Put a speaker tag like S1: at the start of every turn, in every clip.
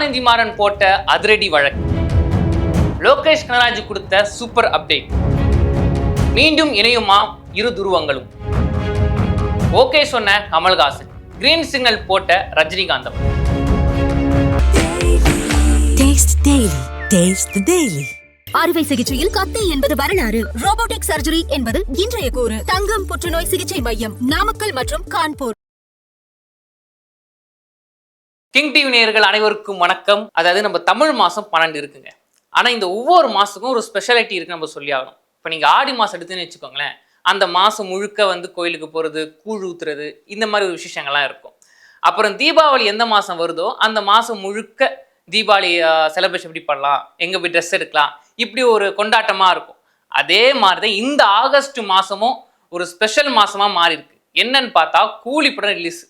S1: கலாநிதி மாறன் போட்ட அதிரடி வழக்கு, லோகேஷ் கனகராஜ் கொடுத்த சூப்பர் அப்டேட், மீண்டும் இணையுமா இரு துருவங்களும், ஓகே சொன்ன கமல்ஹாசன், கிரீன் சிக்னல் போட்ட ரஜினிகாந்த்.
S2: அறுவை சிகிச்சையில் கத்தி என்பது வரலாறு, ரோபோட்டிக் சர்ஜரி என்பது இன்றைய கூறு. தங்கம் புற்றுநோய் சிகிச்சை மையம், நாமக்கல் மற்றும் கான்பூர்.
S1: கிங் டிவி நேயர்கள் அனைவருக்கும் வணக்கம். அதாவது நம்ம தமிழ் மாசம் 12 இருக்குங்க. ஆனா இந்த ஒவ்வொரு மாசத்துக்கும் ஒரு ஸ்பெஷாலிட்டி இருக்கு, நம்ம சொல்லி ஆகணும். இப்போ நீங்க ஆடி மாசம் எடுத்துன்னு வச்சுக்கோங்களேன், அந்த மாசம் முழுக்க கோயிலுக்கு போறது, கூழ் ஊத்துறது, இந்த மாதிரி ஒரு விசேஷங்கள்லாம் இருக்கும். அப்புறம் தீபாவளி எந்த மாசம் வருதோ அந்த மாசம் முழுக்க தீபாவளி செலிப்ரேஷன் எப்படி பண்ணலாம், எங்க போய் ட்ரெஸ் எடுக்கலாம், இப்படி ஒரு கொண்டாட்டமா இருக்கும். அதே மாதிரி தான் இந்த ஆகஸ்ட் மாசமும் ஒரு ஸ்பெஷல் மாசமா மாறி இருக்கு. என்னன்னு பார்த்தா கூலி படம் ரிலீஸ்.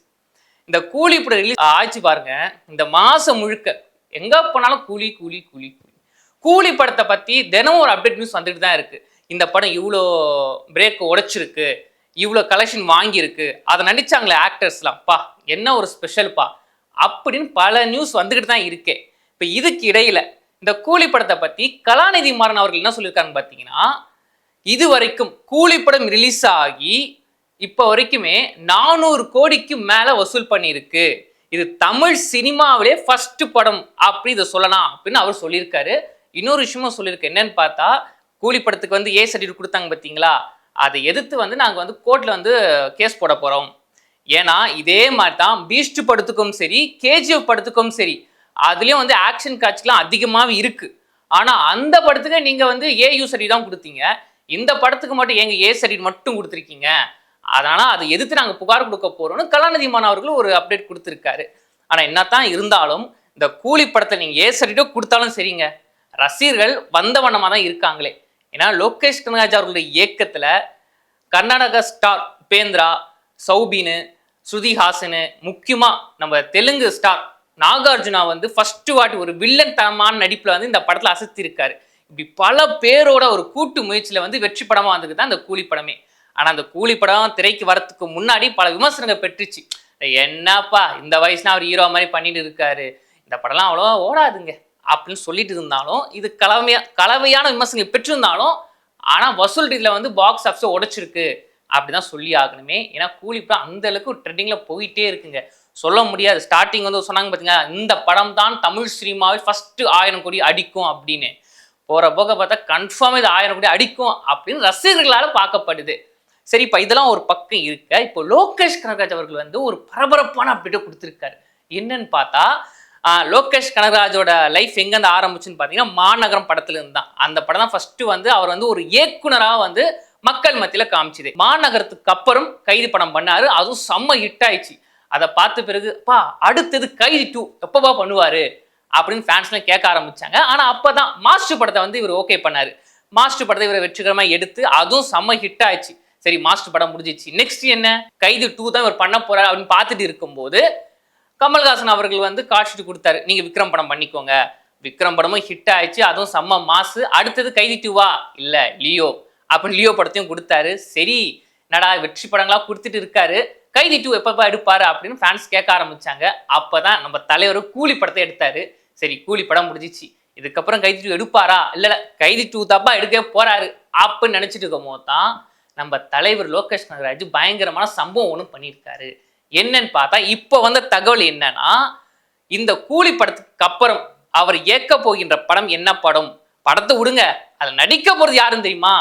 S1: இந்த கூலி படம் ரிலீஸ் ஆச்சு பாருங்க. இந்த மாசம் முழுக்க எங்க போனாலும் கூலி கூலி கூலி கூலி. கூலி படத்தை பத்தி தினமும் ஒரு அப்டேட் நியூஸ் வந்துட்டு தான் இருக்கு. இந்த படம் இவ்வளோ பிரேக் உடைச்சிருக்கு, இவ்வளோ கலெக்ஷன் வாங்கியிருக்கு, அதை நடிச்சாங்களே ஆக்டர்ஸ்லாம், பா என்ன ஒரு ஸ்பெஷல்ப்பா அப்படின்னு பல நியூஸ் வந்துக்கிட்டு தான் இருக்கே. இப்போ இதுக்கு இடையில இந்த கூலி படத்தை பத்தி கலாநிதி மாறன் அவர்கள் என்ன சொல்லியிருக்காங்க பார்த்தீங்கன்னா, இது வரைக்கும் கூலி படம் ரிலீஸ் ஆகி இப்போ வரைக்குமே 400 கோடிக்கு மேல வசூல் பண்ணியிருக்கு. இது தமிழ் சினிமாவிலே ஃபர்ஸ்ட் படம் அப்படி இதை சொல்லலாம் அப்படின்னு அவர் சொல்லியிருக்காரு. இன்னொரு விஷயமும் சொல்லியிருக்கு. என்னன்னு பார்த்தா, கூலி படத்துக்கு ஏ சர்டிஃபிகேட் கொடுத்தாங்க பார்த்தீங்களா, அதை எதிர்த்து நாங்கள் கோர்ட்டில் கேஸ் போட போகிறோம். ஏன்னா இதே மாதிரி தான் பீஸ்ட் படத்துக்கும் சரி, கேஜிஎஃப் படத்துக்கும் சரி, அதுலேயும் ஆக்ஷன் காட்சிலாம் அதிகமாகவே இருக்கு. ஆனால் அந்த படத்துக்கு நீங்கள் ஏயு சர்டிஃபிகேட் தான் கொடுத்தீங்க, இந்த படத்துக்கு மட்டும் ஏங்க ஏ சர்டிஃபிகேட் மட்டும் கொடுத்துருக்கீங்க, அதனால் அதை எதிர்த்து நாங்கள் புகார் கொடுக்க போகிறோம்னு கலாநிதி மாறன் அவர்கள் ஒரு அப்டேட் கொடுத்துருக்காரு. ஆனால் என்னத்தான் இருந்தாலும் இந்த கூலி படத்தை நீங்கள் ஏ சர்டிஃபிகேட் கொடுத்தாலும் சரிங்க, ரசிகர்கள் வந்த வண்ணமாக தான் இருக்காங்களே. ஏன்னா லோகேஷ் கனகராஜ் அவர்களுடைய இயக்கத்தில் கர்நாடக ஸ்டார் உபேந்திரா, சௌபின், ஸ்ருதிஹாசன், முக்கியமாக நம்ம தெலுங்கு ஸ்டார் நாகார்ஜுனா ஃபர்ஸ்ட் வாட்டி ஒரு வில்லன் தரமான நடிப்பில் இந்த படத்தில் அசத்திருக்காரு. இப்படி பல பேரோட ஒரு கூட்டு முயற்சியில் வெற்றி படமாக வந்தது தான் இந்த கூலி படமே. ஆனால் அந்த கூலி படம் திரைக்கு வரத்துக்கு முன்னாடி பல விமர்சனங்கள் பெற்றுச்சு. என்னப்பா இந்த வயசுல அவர் ஹீரோ மாதிரி பண்ணிட்டு இருக்காரு, இந்த படம்லாம் அவ்வளோவா ஓடாதுங்க அப்படின்னு சொல்லிட்டு இருந்தாலும், இது கலவையான விமர்சனங்கள் பெற்றிருந்தாலும், ஆனால் வசூல் ரீதியில் பாக்ஸ் ஆஃபீஸை உடைச்சிருக்கு அப்படிதான் சொல்லி ஆகணுமே. ஏன்னா கூலி படம் அந்த அளவுக்கு ட்ரெண்டிங்கில் போயிட்டே இருக்குங்க. சொல்ல முடியாது. ஸ்டார்டிங் சொன்னாங்க பார்த்தீங்கன்னா, இந்த படம் தான் தமிழ் சினிமாவில் ஃபர்ஸ்ட் 1000 கோடி அடிக்கும் அப்படின்னு. போகிற போக பார்த்தா கன்ஃபார்ம் இது 1000 கோடி அடிக்கும் அப்படின்னு ரசிகர்களால் பார்க்கப்படுது. சரி, இப்போ இதெல்லாம் ஒரு பக்கம் இருக்க, இப்போ லோகேஷ் கனகராஜ் அவர்கள் ஒரு பரபரப்பான அப்டேட்டை கொடுத்துருக்காரு. என்னன்னு பார்த்தா, லோகேஷ் கனகராஜோட லைஃப் எங்கேருந்து ஆரம்பிச்சுன்னு பார்த்தீங்கன்னா, மாநகரம் படத்துல இருந்து தான். அந்த படம் தான் ஃபர்ஸ்ட் அவர் ஒரு இயக்குனராக மக்கள் மத்தியில் காமிச்சுது. மாநகரத்துக்கு அப்புறம் கைதி படம் பண்ணாரு, அதுவும் செம்ம ஹிட் ஆயிடுச்சு. அதை பார்த்த பிறகு பா அடுத்தது கைதி 2 எப்பப்பா பண்ணுவாரு அப்படின்னு ஃபேன்ஸ்லாம் கேட்க ஆரம்பிச்சாங்க. ஆனால் அப்போதான் மாஸ்டர் படத்தை இவர் ஓகே பண்ணாரு. மாஸ்டர் படத்தை இவரை வெற்றிகரமாக எடுத்து அதுவும் செம்ம ஹிட் ஆயிடுச்சு. சரி, மாஸ்டர் படம் முடிஞ்சிச்சு, நெக்ஸ்ட் என்ன கைதி 2 தான் இவர் பண்ண போறாரு அப்படின்னு பார்த்துட்டு இருக்கும்போது கமல்ஹாசன் அவர்கள் காட்சி கொடுத்தாரு, நீங்க விக்ரம் படம் பண்ணிக்கோங்க. விக்ரம் படமும் ஹிட் ஆயிடுச்சு, அதுவும் செம்ம மாசு. அடுத்தது கைதி 2வா இல்ல லியோ அப்படின்னு லியோ படத்தையும் கொடுத்தாரு. சரி, நடா வெற்றி படங்களா கொடுத்துட்டு இருக்காரு, கைதி 2 எப்பப்பா எடுப்பாரு அப்படின்னு ஃபேன்ஸ் கேட்க ஆரம்பிச்சாங்க. அப்பதான் நம்ம தலைவர் கூலி படத்தை எடுத்தாரு. சரி, கூலி படம் முடிஞ்சிச்சு, இதுக்கப்புறம் கைதி 2 எடுப்பாரா, இல்ல கைதி 2 தப்பா எடுக்க போறாரு அப்படின்னு நினைச்சிட்டு இருக்கும் போது தான் நம்ம தலைவர் லோகேஷ் கனகராஜ் பயங்கரமான சம்பவம் ஒன்று பண்ணியிருக்காரு. என்னன்னு பார்த்தா, இப்போ தகவல் என்னன்னா, இந்த கூலி படத்துக்கு அப்புறம் அவர் இயக்க போகின்ற படம் என்ன படம், படத்தை விடுங்க, அதில் நடிக்க போறது யாருன்னு தெரியுமா?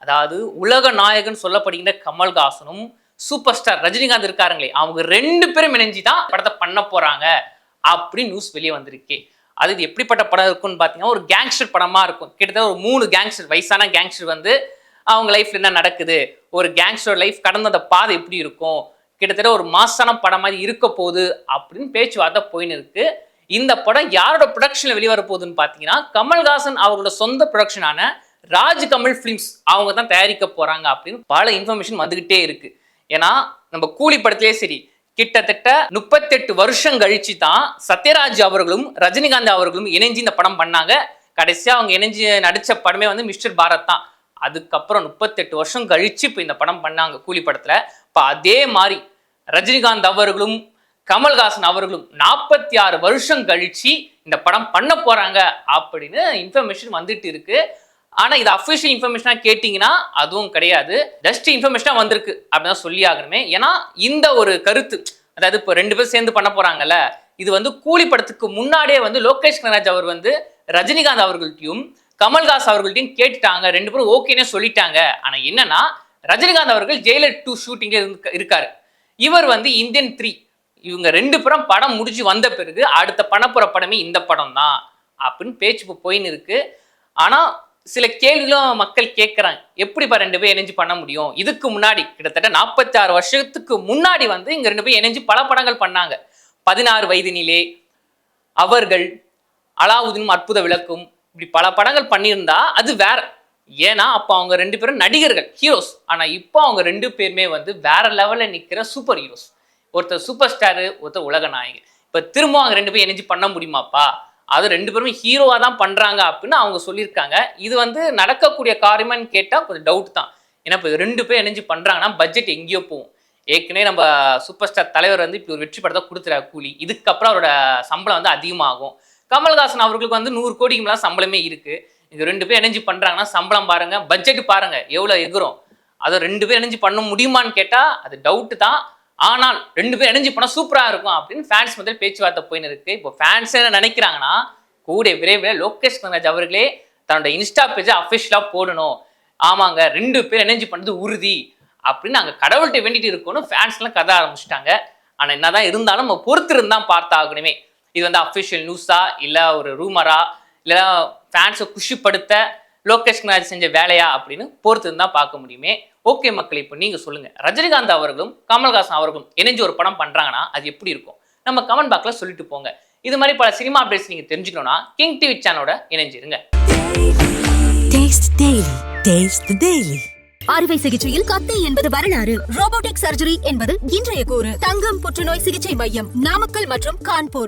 S1: அதாவது உலக நாயகன் சொல்லப்படுகின்ற கமல்ஹாசனும் சூப்பர் ஸ்டார் ரஜினிகாந்த் இருக்காருங்களே, அவங்க 2 பேரும் இணைஞ்சி தான் படத்தை பண்ண போறாங்க அப்படின்னு நியூஸ் வெளியே வந்திருக்கு. அது இது எப்படிப்பட்ட படம் இருக்குன்னு பார்த்தீங்கன்னா, ஒரு கேங்ஸ்டர் படமா இருக்கும். கிட்டத்தட்ட ஒரு 3 கேங்ஸ்டர், வயசான கேங்ஸ்டர் அவங்க லைஃப்ல என்ன நடக்குது, ஒரு கேங்ஸ்டர் லைஃப் கடந்த அந்த பாதை எப்படி இருக்கும், கிட்டத்தட்ட ஒரு மாசான படம் மாதிரி இருக்க போகுது அப்படின்னு பேச்சுவார்த்தை போயின்னு இருக்கு. இந்த படம் யாரோட ப்ரொடக்ஷன்ல வெளிவர போகுதுன்னு பார்த்தீங்கன்னா, கமல்ஹாசன் அவரோட சொந்த ப்ரொடக்ஷனான ராஜ் கமல் ஃபிலிம்ஸ் அவங்க தான் தயாரிக்க போறாங்க அப்படின்னு பல இன்ஃபர்மேஷன் வந்துகிட்டே இருக்கு. ஏன்னா நம்ம கூலி படத்திலே சரி, கிட்டத்தட்ட 38 வருஷம் கழிச்சு தான் சத்யராஜ் அவர்களும் ரஜினிகாந்த் அவர்களும் இணைஞ்சு இந்த படம் பண்ணாங்க. கடைசியா அவங்க இணைஞ்சு நடிச்ச படமே மிஸ்டர் பாரத் தான். அதுக்கப்புறம் 38 வருஷம் கழிச்சு இப்போ இந்த படம் பண்ணாங்க கூலி படத்துல. இப்போ அதே மாதிரி ரஜினிகாந்த் அவர்களும் கமல்ஹாசன் அவர்களும் 46 வருஷம் கழிச்சு இந்த படம் பண்ண போறாங்க அப்படின்னு இன்ஃபர்மேஷன் வந்துட்டு இருக்கு. ஆனா இது அஃபிஷியல் இன்ஃபர்மேஷனா கேட்டீங்கன்னா அதுவும் கிடையாது, ஜஸ்ட் இன்ஃபர்மேஷனா வந்திருக்கு அப்படின்னு சொல்லி ஆகணுமே. ஏன்னா இந்த ஒரு கருத்து, அதாவது இப்போ 2 பேர் சேர்ந்து பண்ண போறாங்கல்ல, இது வந்து கூலி படத்துக்கு முன்னாடியே வந்து லோகேஷ் கனகராஜ் அவர் வந்து ரஜினிகாந்த் அவர்கள்ட்டையும் கமல்ஹாஸ் அவர்கள்ட்டையும் கேட்டுட்டாங்க, 2 பேரும் ஓகேனே சொல்லிட்டாங்க. ஆனா என்னன்னா ரஜினிகாந்த் அவர்கள் ஜெயிலர் 2 ஷூட்டிங்ல இருக்காரு, இவர் வந்து இந்தியன் 3, இவங்க 2 பேரும் படம் முடிஞ்சு வந்த பிறகு அடுத்த பண்ணப்போற படமே இந்த படம் தான் அப்படின்னு பேச்சு இப்போ போயின்னு இருக்கு. ஆனா சில கேள்விகளும் மக்கள் கேட்குறாங்க, எப்படிப்பா 2 பேர் இணைஞ்சு பண்ண முடியும்? இதுக்கு முன்னாடி கிட்டத்தட்ட 46 வருஷத்துக்கு முன்னாடி வந்து இங்க 2 பேர் இணைஞ்சு பல படங்கள் பண்ணாங்க. 16 வயதினிலே, அவர்கள், அலாவுதீன் அற்புத விளக்கும், இப்படி பல படங்கள் பண்ணியிருந்தா அது வேற. ஏன்னா அப்போ அவங்க 2 பேரும் நடிகர்கள், ஹீரோஸ். ஆனா இப்போ அவங்க 2 பேருமே வந்து வேற லெவல்ல நிக்கிற சூப்பர் ஹீரோஸ். ஒருத்தர் சூப்பர் ஸ்டாரு, ஒருத்தர் உலக நாயகன். இப்போ திரும்ப அவங்க 2 பேரும் இணைஞ்சு பண்ண முடியுமாப்பா? அது 2 பேருமே ஹீரோவா தான் பண்றாங்க அப்படின்னு அவங்க சொல்லியிருக்காங்க. இது வந்து நடக்கக்கூடிய காரியமான்னு கேட்டா கொஞ்சம் டவுட் தான். ஏன்னா இப்போ 2 பேர் இணைஞ்சு பண்றாங்கன்னா பட்ஜெட் எங்கேயோ போகும். ஏற்கனவே நம்ம சூப்பர் ஸ்டார் தலைவர் வந்து இப்படி ஒரு வெற்றி படத்தை கொடுத்துறாரு கூலி, இதுக்கப்புறம் அவரோட சம்பளம் வந்து அதிகமாகும். கமல்ஹாசன் அவர்களுக்கு வந்து 100 கோடிக்கு மேலே சம்பளமே இருக்கு. இது 2 பேர் இணைஞ்சு பண்றாங்கன்னா சம்பளம் பாருங்க, பட்ஜெட் பாருங்க எவ்வளவு எகுரும். அதை 2 பேர் இணைஞ்சு பண்ண முடியுமான்னு கேட்டா அது டவுட் தான். ஆனால் 2 பேர் இணைஞ்சு பண்ணா சூப்பரா இருக்கும் அப்படின்னு ஃபேன்ஸ் முதல் பேச்சுவார்த்தை போயின்னு இருக்கு. இப்போ ஃபேன்ஸ் என்ன நினைக்கிறாங்கன்னா, கூட விரைவில் லோகேஷ் கனகராஜ் அவர்களே தன்னோட இன்ஸ்டா பேஜை அஃபிஷியலா போடணும், ஆமாங்க 2 பேர் இணைஞ்சு பண்ணது உறுதி அப்படின்னு நாங்கள் கடவுள்கிட்ட வேண்டிட்டு இருக்கோன்னு ஃபேன்ஸ்லாம் கதை ஆரம்பிச்சிட்டாங்க. ஆனால் என்னதான் இருந்தாலும் நம்ம பொறுத்திருந்தான் பார்த்தாகணுமே, இது வந்து அஃபிஷியல் நியூஸா இல்லை ஒரு ரூமரா இல்லை ஃபேன்ஸை குஷிப்படுத்த லோகேஷ் கனகராஜ் செஞ்ச வேலையா அப்படின்னு பொறுத்திருந்தா பார்க்க முடியுமே. ஓகே மக்கள், இப்போ நீங்க சொல்லுங்க, ரஜினிகாந்த் அவர்களும் கமல்ஹாசன் அவர்களும் இணைஞ்சு ஒரு படம் பண்றாங்கன்னா அது எப்படி இருக்கும்? நம்ம கமெண்ட் பாக்ஸ்ல சொல்லிட்டு போங்க. இது மாதிரி பல சினிமா அப்டேட்ஸ் நீங்க தெரிஞ்சுக்கணும்னா கிங் டிவி சேனலோட இணைஞ்சிருங்க.
S2: அறுவை சிகிச்சையில் கத்தை என்பது வரலாறு, ரோபோட்டிக் சர்ஜரி என்பது இன்றைய கூறு. தங்கம் புற்றுநோய் சிகிச்சை மையம், நாமக்கல் மற்றும் கான்பூர்.